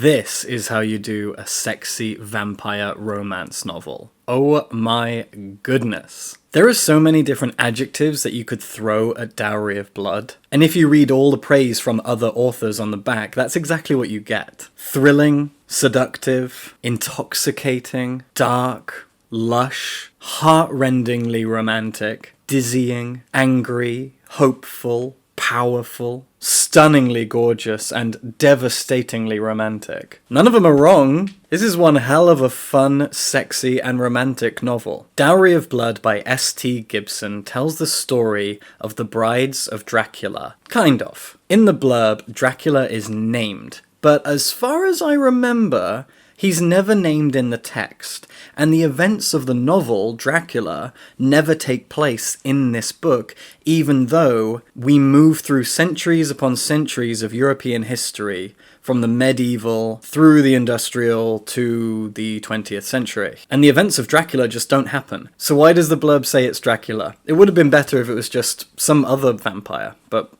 This is how you do a sexy vampire romance novel. Oh my goodness. There are so many different adjectives that you could throw at Dowry of Blood, and if you read all the praise from other authors on the back, that's exactly what you get. Thrilling, seductive, intoxicating, dark, lush, heart-rendingly romantic, dizzying, angry, hopeful, powerful, stunningly gorgeous, and devastatingly romantic. None of them are wrong. This is one hell of a fun, sexy, and romantic novel. Dowry of Blood by S.T. Gibson tells the story of the brides of Dracula. Kind of. In the blurb, Dracula is named, but as far as I remember, he's never named in the text, and the events of the novel, Dracula, never take place in this book, even though we move through centuries upon centuries of European history, from the medieval, through the industrial, to the 20th century. And the events of Dracula just don't happen. So why does the blurb say it's Dracula? It would have been better if it was just some other vampire, but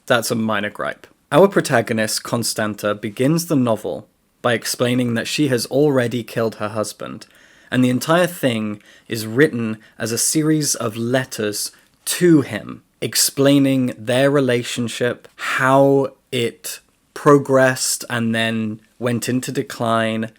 that's a minor gripe. Our protagonist, Constanta, begins the novel by explaining that she has already killed her husband, and the entire thing is written as a series of letters to him, explaining their relationship, how it progressed and then went into decline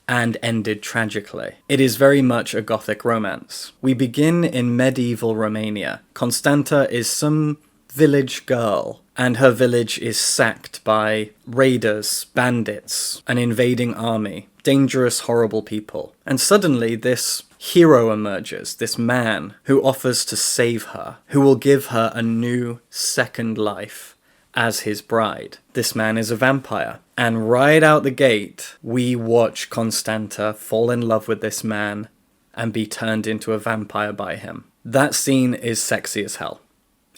and ended tragically. It is very much a gothic romance. We begin in medieval Romania. Constanta is some village girl, and her village is sacked by raiders, bandits, an invading army, dangerous, horrible people. And suddenly this hero emerges, this man who offers to save her, who will give her a new second life as his bride. This man is a vampire. And right out the gate, we watch Constanta fall in love with this man and be turned into a vampire by him. That scene is sexy as hell.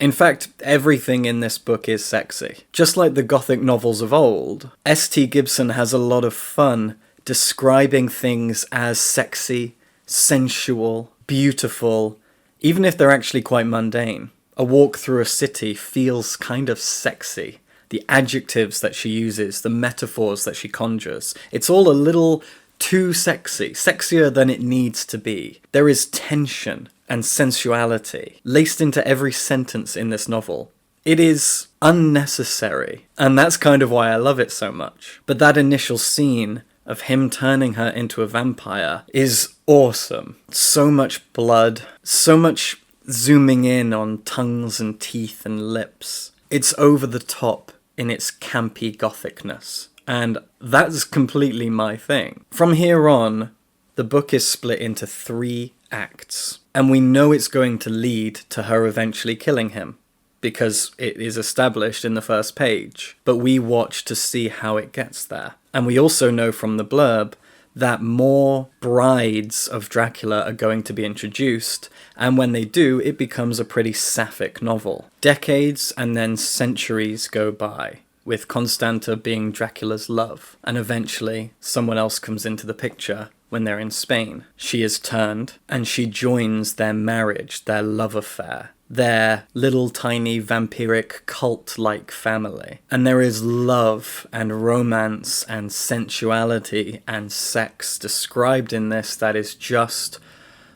In fact, everything in this book is sexy. Just like the Gothic novels of old, S.T. Gibson has a lot of fun describing things as sexy, sensual, beautiful, even if they're actually quite mundane. A walk through a city feels kind of sexy. The adjectives that she uses, the metaphors that she conjures, it's all a little too sexy, sexier than it needs to be. There is tension and sensuality laced into every sentence in this novel. It is unnecessary, and that's kind of why I love it so much. But that initial scene of him turning her into a vampire is awesome. So much blood, so much zooming in on tongues and teeth and lips. It's over the top in its campy gothicness, and that's completely my thing. From here on, the book is split into 3 acts. And we know it's going to lead to her eventually killing him, because it is established in the first page. But we watch to see how it gets there. And we also know from the blurb that more brides of Dracula are going to be introduced, and when they do, it becomes a pretty sapphic novel. Decades and then centuries go by, with Constanta being Dracula's love, and eventually someone else comes into the picture. When they're in Spain, she is turned, and she joins their marriage, their love affair, their little tiny vampiric cult-like family. And there is love and romance and sensuality and sex described in this that is just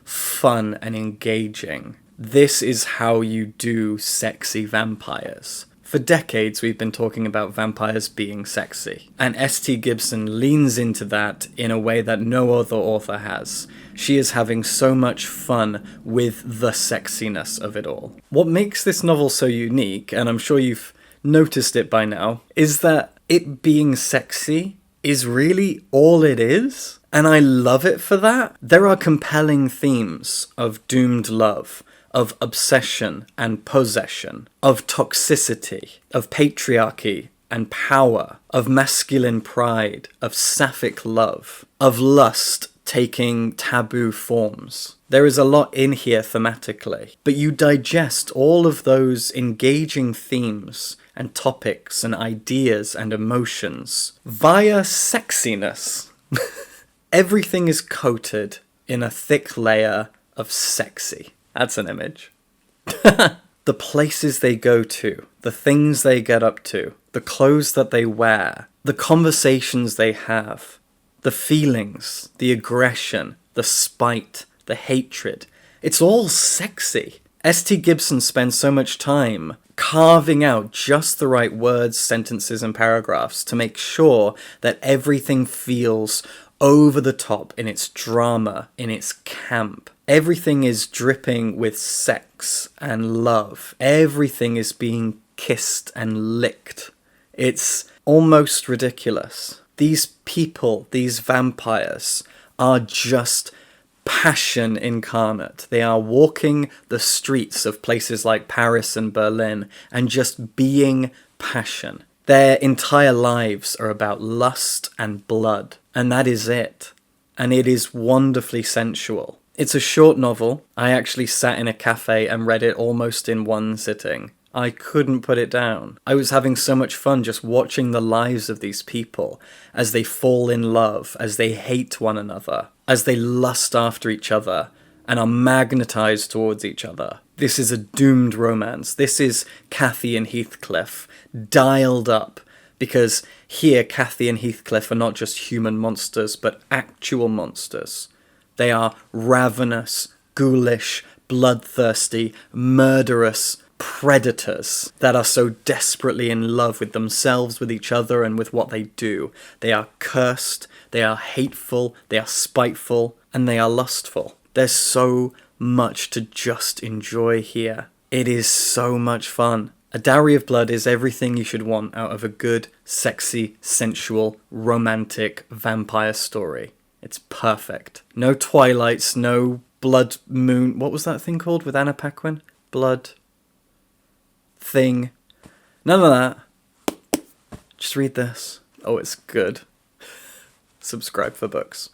fun and engaging. This is how you do sexy vampires. For decades, we've been talking about vampires being sexy, and S.T. Gibson leans into that in a way that no other author has. She is having so much fun with the sexiness of it all. What makes this novel so unique, and I'm sure you've noticed it by now, is that it being sexy is really all it is, and I love it for that. There are compelling themes of doomed love, of obsession and possession, of toxicity, of patriarchy and power, of masculine pride, of sapphic love, of lust taking taboo forms. There is a lot in here thematically, but you digest all of those engaging themes and topics and ideas and emotions via sexiness. Everything is coated in a thick layer of sexy. That's an image. The places they go to, the things they get up to, the clothes that they wear, the conversations they have, the feelings, the aggression, the spite, the hatred. It's all sexy. S.T. Gibson spends so much time carving out just the right words, sentences, and paragraphs to make sure that everything feels over the top in its drama, in its camp. Everything is dripping with sex and love. Everything is being kissed and licked. It's almost ridiculous. These people, these vampires, are just passion incarnate. They are walking the streets of places like Paris and Berlin and just being passion. Their entire lives are about lust and blood, and that is it. And it is wonderfully sensual. It's a short novel. I actually sat in a cafe and read it almost in one sitting. I couldn't put it down. I was having so much fun just watching the lives of these people as they fall in love, as they hate one another, as they lust after each other and are magnetized towards each other. This is a doomed romance. This is Cathy and Heathcliff dialed up, because here Cathy and Heathcliff are not just human monsters, but actual monsters. They are ravenous, ghoulish, bloodthirsty, murderous predators that are so desperately in love with themselves, with each other, and with what they do. They are cursed, they are hateful, they are spiteful, and they are lustful. There's so much to just enjoy here. It is so much fun. A Dowry of Blood is everything you should want out of a good, sexy, sensual, romantic vampire story. It's perfect. No Twilights, no Blood Moon. What was that thing called with Anna Paquin? Blood thing. None of that. Just read this. Oh, it's good. Subscribe for books.